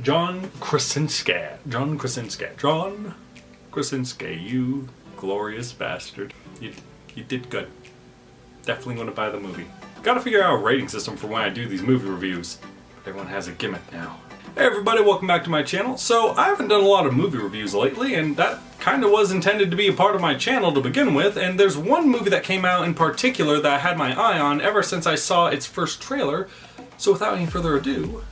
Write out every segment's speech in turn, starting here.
John Krasinski. John Krasinski, you glorious bastard. You did good. Definitely want to buy the movie. Gotta figure out a rating system for when I do these movie reviews. Everyone has a gimmick now. Hey everybody, welcome back to my channel. So I haven't done a lot of movie reviews lately, and that kind of was intended to be a part of my channel to begin with, and there's one movie that came out in particular that I had my eye on ever since I saw its first trailer. So without any further ado,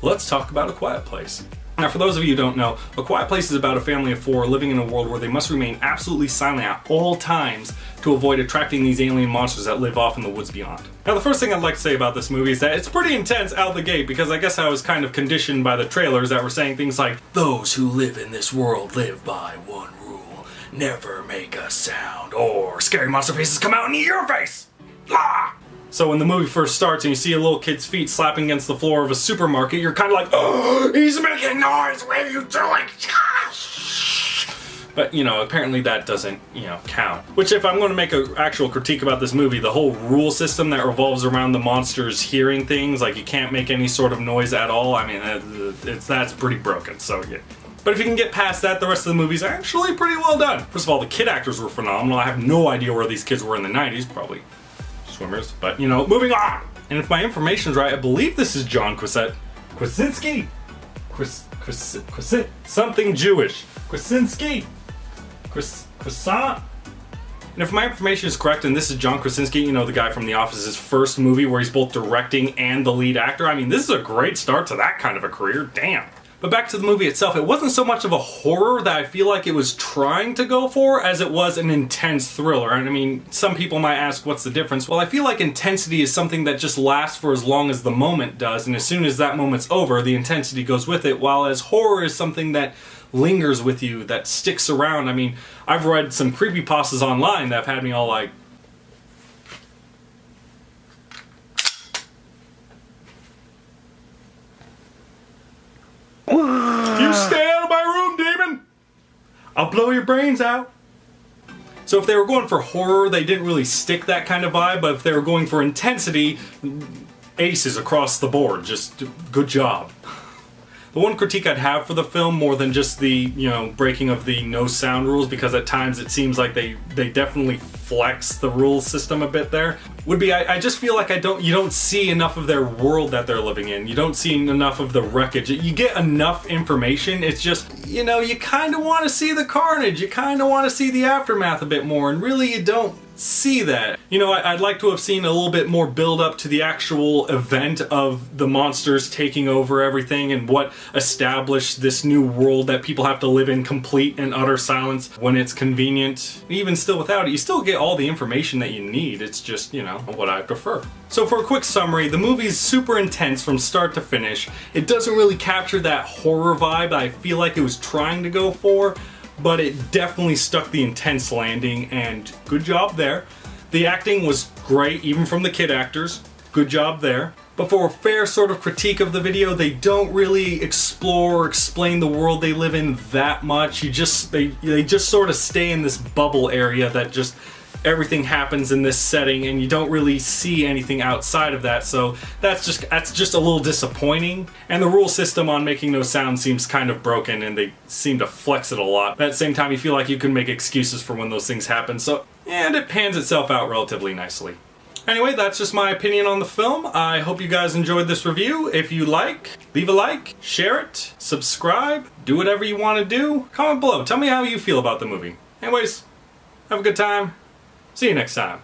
let's talk about A Quiet Place. Now, for those of you who don't know, A Quiet Place is about a family of four living in a world where they must remain absolutely silent at all times to avoid attracting these alien monsters that live off in the woods beyond. Now, the first thing I'd like to say about this movie is that it's pretty intense out the gate, because I guess I was kind of conditioned by the trailers that were saying things like, "Those who live in this world live by one rule, never make a sound, or scary monster faces come out and eat your face!" Blah! So when the movie first starts and you see a little kid's feet slapping against the floor of a supermarket, you're kind of like, "Oh, he's making noise, what are you doing?" But, apparently that doesn't, count. Which, if I'm going to make an actual critique about this movie, the whole rule system that revolves around the monsters hearing things, like you can't make any sort of noise at all, I mean, that's pretty broken, so yeah. But if you can get past that, the rest of the movie's actually pretty well done. First of all, the kid actors were phenomenal. I have no idea where these kids were in the 90s, probably swimmers, but moving on. And if my information's right, I believe this is John Krasinski. Something Jewish. Krasinski. Croissant. And if my information is correct, and this is John Krasinski, the guy from The Office's first movie where he's both directing and the lead actor, I mean, this is a great start to that kind of a career, damn. But back to the movie itself, it wasn't so much of a horror that I feel like it was trying to go for as it was an intense thriller. And I mean, some people might ask, what's the difference? Well, I feel like intensity is something that just lasts for as long as the moment does, and as soon as that moment's over, the intensity goes with it, while as horror is something that lingers with you, that sticks around. I mean, I've read some creepypastas online that have had me all like, "You stay out of my room, demon! I'll blow your brains out!" So if they were going for horror, they didn't really stick that kind of vibe, but if they were going for intensity, aces across the board. Just good job. The one critique I'd have for the film, more than just the, breaking of the no sound rules, because at times it seems like they definitely flex the rule system a bit there, would be I just feel like you don't see enough of their world that they're living in. You don't see enough of the wreckage. You get enough information, it's just, you kind of want to see the carnage, you kind of want to see the aftermath a bit more, and really you don't see that. I'd like to have seen a little bit more build up to the actual event of the monsters taking over everything and what established this new world that people have to live in complete and utter silence when it's convenient. Even still without it, you still get all the information that you need. It's just, what I prefer. So for a quick summary, the movie's super intense from start to finish. It doesn't really capture that horror vibe I feel like it was trying to go for, but it definitely stuck the intense landing, and good job there. The acting was great, even from the kid actors. Good job there. But for a fair sort of critique of the video, they don't really explore or explain the world they live in that much. They just sort of stay in this bubble area that just everything happens in this setting, and you don't really see anything outside of that, so that's just a little disappointing. And the rule system on making no sound seems kind of broken, and they seem to flex it a lot. But at the same time, you feel like you can make excuses for when those things happen, so, and it pans itself out relatively nicely. Anyway, that's just my opinion on the film. I hope you guys enjoyed this review. If you like, leave a like, share it, subscribe, do whatever you want to do. Comment below, tell me how you feel about the movie. Anyways, have a good time. See you next time.